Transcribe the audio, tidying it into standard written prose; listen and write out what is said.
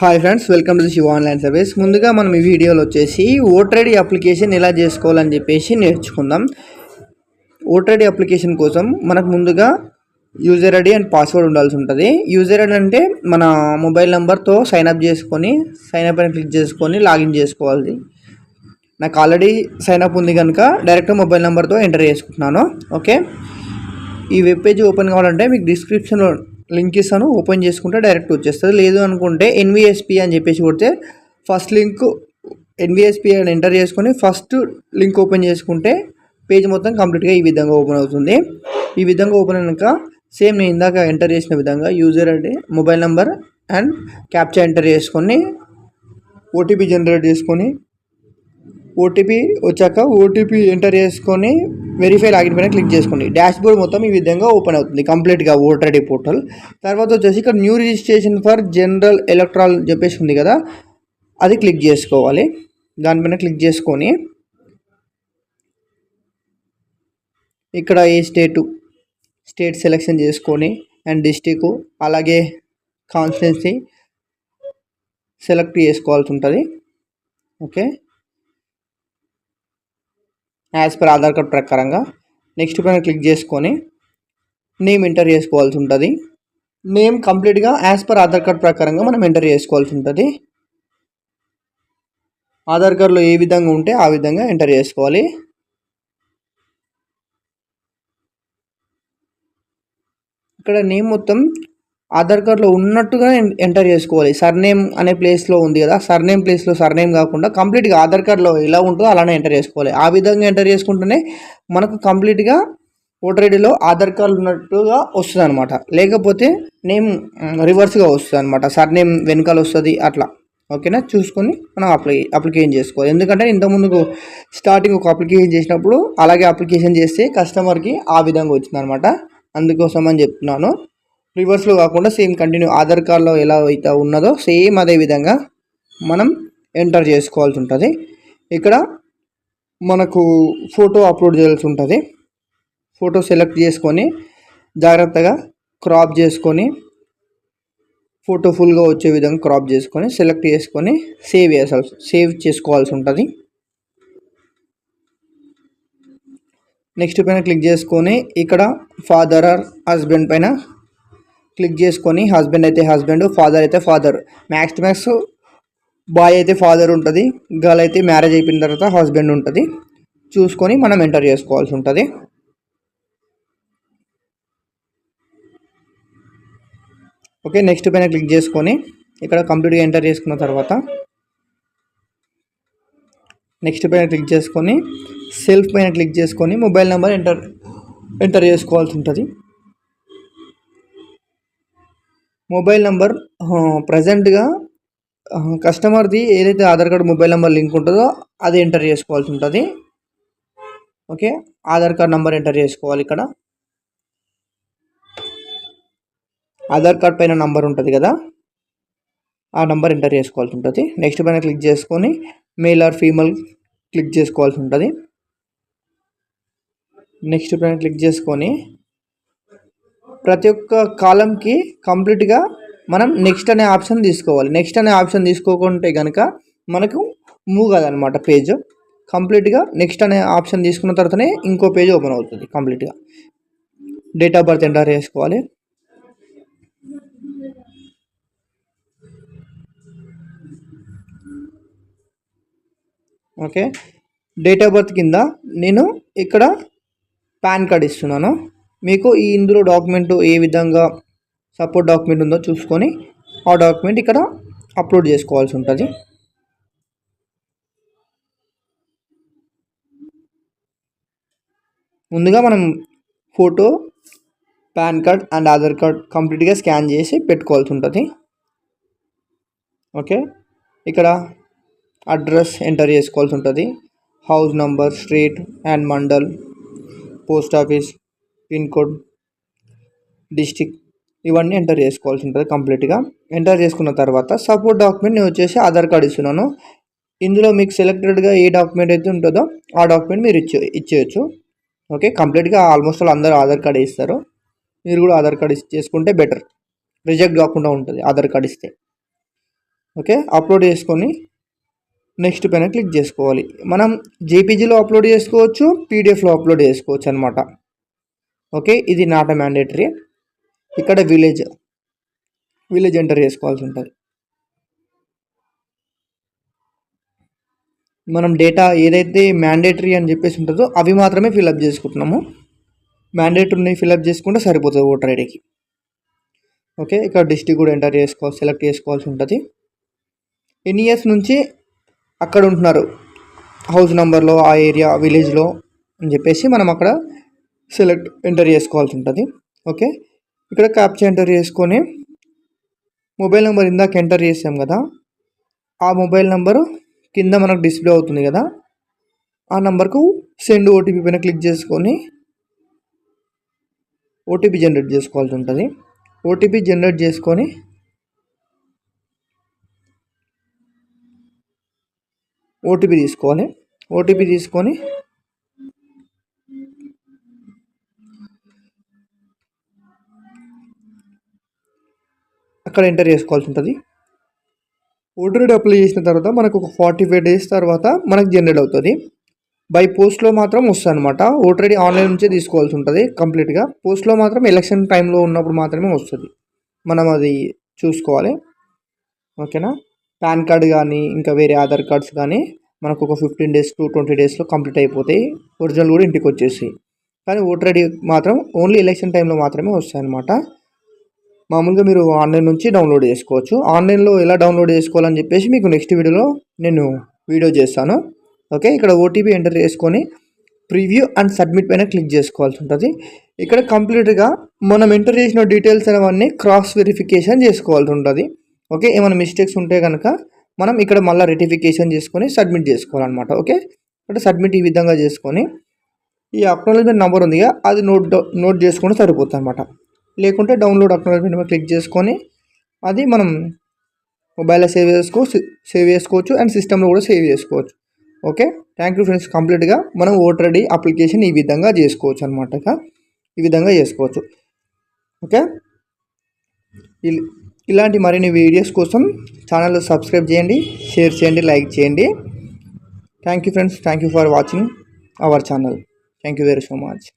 Hi friends, welcome to the Shiva online service. ముందుగా మనం ఈ వీడియోలో వచ్చేసి ఓటర్ ఐడి అప్లికేషన్ ఎలా చేసుకోవాలని చెప్పేసి నేర్చుకుందాం. ఓటర్ ఐడి అప్లికేషన్ కోసం మనకు ముందుగా యూజర్ ఐడి అండ్ పాస్వర్డ్ ఉండాల్సి ఉంటుంది. యూజర్ ఐడి అంటే మన మొబైల్ నెంబర్తో సైన్అప్ చేసుకొని సైన్అప్ అని క్లిక్ చేసుకొని లాగిన్ చేసుకోవాలి. నాకు ఆల్రెడీ సైన్అప్ ఉంది కనుక డైరెక్ట్ మొబైల్ నెంబర్తో ఎంటర్ చేసుకుంటున్నాను. ఓకే, ఈ వెబ్ పేజ్ ఓపెన్ కావాలంటే మీకు డిస్క్రిప్షన్లో లింక్ ఇస్తాను, ఓపెన్ చేసుకుంటే డైరెక్ట్ వచ్చేస్తుంది. లేదు అనుకుంటే ఎన్విఎస్పి అని చెప్పేసి కొడితే ఫస్ట్ లింక్ ఎన్విఎస్పి అని ఎంటర్ చేసుకొని ఫస్ట్ లింక్ ఓపెన్ చేసుకుంటే పేజ్ మొత్తం కంప్లీట్గా ఈ విధంగా ఓపెన్ అవుతుంది. ఈ విధంగా ఓపెన్ అయినాక సేమ్ నేను ఇందాక ఎంటర్ చేసిన విధంగా user ID, mobile number and captcha enter చేసుకొని ఓటీపీ జనరేట్ చేసుకొని ఓటీపీ వచ్చాక ఓటీపీ ఎంటర్ చేసుకొని వెరిఫై లాగిన్ పైన క్లిక్ చేసుకోండి. డాష్ బోర్డ్ మొత్తం ఈ విధంగా ఓపెన్ అవుతుంది కంప్లీట్గా ఓటర్ ఐడి పోర్టల్. తర్వాత వచ్చేసి ఇక్కడ new registration for general electoral చెప్పేసి ఉంది కదా, అది క్లిక్ చేసుకోవాలి. దానిపైన క్లిక్ చేసుకొని ఇక్కడ ఏ స్టేట్ సెలెక్షన్ చేసుకొని అండ్ డిస్టిక్ అలాగే కాన్స్టిట్యున్సీ సెలెక్ట్ చేసుకోవాల్సి ఉంటుంది. Okay, as per Aadhaar card ప్రకారంగా నెక్స్ట్ పైన క్లిక్ చేసుకొని నేమ్ ఎంటర్ చేసుకోవాల్సి ఉంటుంది. నేమ్ కంప్లీట్గా యాజ్ పర్ ఆధార్ కార్డ్ ప్రకారంగా మనం ఎంటర్ చేసుకోవాల్సి ఉంటుంది. ఆధార్ కార్డులో ఏ విధంగా ఉంటే ఆ విధంగా ఎంటర్ చేసుకోవాలి. ఇక్కడ నేమ్ మొత్తం ఆధార్ కార్డులో ఉన్నట్టుగా ఎంటర్ చేసుకోవాలి. సర్నేమ్ అనే ప్లేస్లో ఉంది కదా, సర్నేమ్ ప్లేస్లో సర్నేమ్ కాకుండా కంప్లీట్గా ఆధార్ కార్డులో ఎలా ఉంటుందో అలానే ఎంటర్ చేసుకోవాలి. ఆ విధంగా ఎంటర్ చేసుకుంటేనే మనకు కంప్లీట్గా ఓటర్ ఐడిలో ఆధార్ కార్డు ఉన్నట్టుగా వస్తుంది అనమాట. లేకపోతే నేమ్ రివర్స్గా వస్తుంది అనమాట, సర్నేమ్ వెనకాల వస్తుంది అట్లా. ఓకేనా, చూసుకొని మనం అప్లికేషన్ చేసుకోవాలి. ఎందుకంటే ఇంతకుముందుకు స్టార్టింగ్ ఒక అప్లికేషన్ చేసినప్పుడు అలాగే అప్లికేషన్ చేస్తే కస్టమర్కి ఆ విధంగా వచ్చిందనమాట. అందుకోసం అని చెప్తున్నాను. రివర్స్లో కాకుండా సేమ్ కంటిన్యూ ఆధార్ కార్డులో ఎలా అయితే ఉన్నదో సేమ్ అదే విధంగా మనం ఎంటర్ చేసుకోవాల్సి ఉంటుంది. ఇక్కడ మనకు ఫోటో అప్లోడ్ చేయాల్సి ఉంటుంది. ఫోటో సెలెక్ట్ చేసుకొని జాగ్రత్తగా క్రాప్ చేసుకొని ఫోటో ఫుల్గా వచ్చే విధంగా క్రాప్ చేసుకొని సెలెక్ట్ చేసుకొని సేవ్ చేసుకోవాల్సి ఉంటుంది. నెక్స్ట్ పైన క్లిక్ చేసుకొని ఇక్కడ ఫాదర్ ఆర్ హస్బెండ్ పైన క్లిక్ చేసుకొని హస్బెండ్ అయితే హస్బెండ్, ఫాదర్ అయితే ఫాదర్, మ్యాక్స్ బాయ్ అయితే ఫాదర్ ఉంటుంది, గర్ల్ అయితే మ్యారేజ్ అయిపోయిన తర్వాత హస్బెండ్ ఉంటుంది. చూసుకొని మనం ఎంటర్ చేసుకోవాల్సి ఉంటుంది. ఓకే, నెక్స్ట్ పైన క్లిక్ చేసుకొని ఇక్కడ కంప్లీట్గా ఎంటర్ చేసుకున్న తర్వాత నెక్స్ట్ పైన క్లిక్ చేసుకొని సెల్ఫ్ పైన క్లిక్ చేసుకొని మొబైల్ నెంబర్ ఎంటర్ చేసుకోవాల్సి ఉంటుంది. మొబైల్ నెంబర్ ప్రజెంట్గా కస్టమర్ది ఏదైతే Aadhaar card mobile number link ఉంటుందో అది ఎంటర్ చేసుకోవాల్సి ఉంటుంది. Okay, Aadhaar card number enter చేసుకోవాలి. ఇక్కడ ఆధార్ కార్డ్ పైన నంబర్ ఉంటుంది కదా, ఆ నెంబర్ ఎంటర్ చేసుకోవాల్సి ఉంటుంది. నెక్స్ట్ పైన క్లిక్ చేసుకొని మేల్ ఆర్ ఫీమేల్ క్లిక్ చేసుకోవాల్సి ఉంటుంది. నెక్స్ట్ పైన క్లిక్ చేసుకొని ప్రతి ఒక్క కాలంకి కంప్లీట్గా మనం నెక్స్ట్ అనే ఆప్షన్ తీసుకోవాలి. నెక్స్ట్ అనే ఆప్షన్ తీసుకోకుంటే కనుక మనకు మూవ్ కాదనమాట పేజ్. కంప్లీట్గా నెక్స్ట్ అనే ఆప్షన్ తీసుకున్న తర్వాతనే ఇంకో పేజ్ ఓపెన్ అవుతుంది. కంప్లీట్గా డేట్ ఆఫ్ బర్త్ ఎంటర్ చేసుకోవాలి. ఓకే, డేట్ ఆఫ్ బర్త్ కింద నేను ఇక్కడ పాన్ కార్డ్ ఇస్తున్నాను. మీకు ఇందులో డాక్యుమెంట్ ఏ విధంగా సపోర్ట్ డాక్యుమెంట్ ఉందో చూసుకొని ఆ డాక్యుమెంట్ ఇక్కడ అప్లోడ్ చేసుకోవాల్సి ఉంటుంది. ముందుగా మనం photo, pan card and Aadhaar card కంప్లీట్గా స్కాన్ చేసి పెట్టుకోవాల్సి ఉంటుంది. ఓకే, ఇక్కడ అడ్రస్ ఎంటర్ చేసుకోవాల్సి ఉంటుంది. House number, street and mandal, post office, pin code, district ఇవన్నీ ఎంటర్ చేసుకోవాల్సి ఉంటుంది. కంప్లీట్గా ఎంటర్ చేసుకున్న తర్వాత సపోర్ట్ డాక్యుమెంట్ నేను వచ్చేసి ఆధార్ కార్డ్ ఇస్తున్నాను. ఇందులో మీకు సెలెక్టెడ్గా ఏ డాక్యుమెంట్ అయితే ఉంటుందో ఆ డాక్యుమెంట్ మీరు ఇచ్చేయచ్చు. ఓకే, కంప్లీట్గా ఆల్మోస్ట్ అందరూ ఆధార్ కార్డ్ ఇస్తారు. మీరు కూడా ఆధార్ కార్డ్ చేసుకుంటే బెటర్, రిజెక్ట్ కాకుండా ఉంటుంది ఆధార్ కార్డ్ ఇస్తే. ఓకే, అప్లోడ్ చేసుకొని నెక్స్ట్ పైన క్లిక్ చేసుకోవాలి. మనం జేపీజీలో అప్లోడ్ చేసుకోవచ్చు, పీడిఎఫ్లో అప్లోడ్ చేసుకోవచ్చు అనమాట. ఓకే, ఇది నాట్ మ్యాండేటరీ. ఇక్కడ విలేజ్ ఎంటర్ చేసుకోవాల్సి ఉంటుంది. మనం డేటా ఏదైతే మ్యాండేటరీ అని చెప్పేసి ఉంటుందో అవి మాత్రమే ఫిల్అప్ చేసుకుంటున్నాము. మ్యాండేటరీని ఫిల్అప్ చేసుకుంటే సరిపోతుంది ఓటర్ ఐడికి. ఓకే, ఇక్కడ డిస్ట్రిక్ట్ కూడా ఎంటర్ చేసుకోవాలి, సెలెక్ట్ చేసుకోవాల్సి ఉంటుంది. ఎన్ని ఇయర్స్ నుంచి అక్కడ ఉంటున్నారు, హౌస్ నెంబర్లో, ఆ ఏరియా, విలేజ్లో అని చెప్పేసి మనం అక్కడ ఎంటర్ చేసుకోవాల్సి ఉంటుంది. ఓకే, ఇక్కడ క్యాప్చా ఎంటర్ చేసుకొని మొబైల్ నెంబర్ ఇందాక ఎంటర్ చేసాం కదా, ఆ మొబైల్ నెంబరు కింద మనకు డిస్ప్లే అవుతుంది కదా, ఆ నెంబర్కు సెండ్ ఓటీపీ పైన క్లిక్ చేసుకొని ఓటీపీ జనరేట్ చేసుకోవాల్సి ఉంటుంది. ఓటీపీ జనరేట్ చేసుకొని ఓటీపీ తీసుకోవాలి. ఓటీపీ తీసుకొని అక్కడ ఎంటర్ చేసుకోవాల్సి ఉంటుంది. ఓటర్ ఐడి అప్లై చేసిన తర్వాత మనకు ఒక 45 days తర్వాత మనకు జనరేట్ అవుతుంది. బై పోస్ట్లో మాత్రం వస్తుంది అనమాట. ఓటర్ ఐడి ఆన్లైన్ నుంచే తీసుకోవాల్సి ఉంటుంది కంప్లీట్గా. పోస్ట్లో మాత్రం ఎలక్షన్ టైంలో ఉన్నప్పుడు మాత్రమే వస్తుంది, మనం అది చూసుకోవాలి. ఓకేనా, పాన్ కార్డ్ కానీ ఇంకా వేరే ఆధార్ కార్డ్స్ కానీ మనకు ఒక 15 days to 20 daysలో కంప్లీట్ అయిపోతాయి. ఒరిజినల్ కూడా ఇంటికి వచ్చేసి. కానీ ఓటర్ ఐడి మాత్రం ఓన్లీ ఎలక్షన్ టైంలో మాత్రమే వస్తాయి అనమాట. మామూలుగా మీరు ఆన్లైన్ నుంచి డౌన్లోడ్ చేసుకోవచ్చు. ఆన్లైన్లో ఎలా డౌన్లోడ్ చేసుకోవాలని చెప్పేసి మీకు నెక్స్ట్ వీడియోలో నేను వీడియో చేస్తాను. ఓకే, ఇక్కడ ఓటీపీ ఎంటర్ చేసుకొని ప్రివ్యూ అండ్ సబ్మిట్ పైన క్లిక్ చేసుకోవాల్సి ఉంటుంది. ఇక్కడ కంప్లీట్గా మనం ఎంటర్ చేసిన డీటెయిల్స్ అవన్నీ క్రాస్ వెరిఫికేషన్ చేసుకోవాల్సి ఉంటుంది. ఓకే, ఏమైనా మిస్టేక్స్ ఉంటే కనుక మనం ఇక్కడ మళ్ళీ రెటిఫికేషన్ చేసుకొని సబ్మిట్ చేసుకోవాలన్నమాట. ఓకే, ఇక్కడ సబ్మిట్ ఈ విధంగా చేసుకొని ఈ అక్నాలెడ్జ్మెంట్ నెంబర్ ఉంది అది నోట్ చేసుకుంటే సరిపోతుంది అనమాట. లేకుంటే డౌన్లోడ్ అక్నాలెడ్జ్మెంట్ మీద క్లిక్ చేసుకొని అది మనం మొబైల్లో సేవ్ చేసుకోవచ్చు అండ్ సిస్టంలో కూడా సేవ్ చేసుకోవచ్చు. Okay, thank you friends. కంప్లీట్గా మనం ఓటర్ ఐడి అప్లికేషన్ ఈ విధంగా చేసుకోవచ్చు అనమాట. ఈ విధంగా చేసుకోవచ్చు. ఓకే, ఇలాంటి మరిన్ని వీడియోస్ కోసం ఛానల్ సబ్స్క్రైబ్ చేయండి, షేర్ చేయండి, లైక్ చేయండి. Thank you friends. Thank you for watching our channel. Thank you very so much.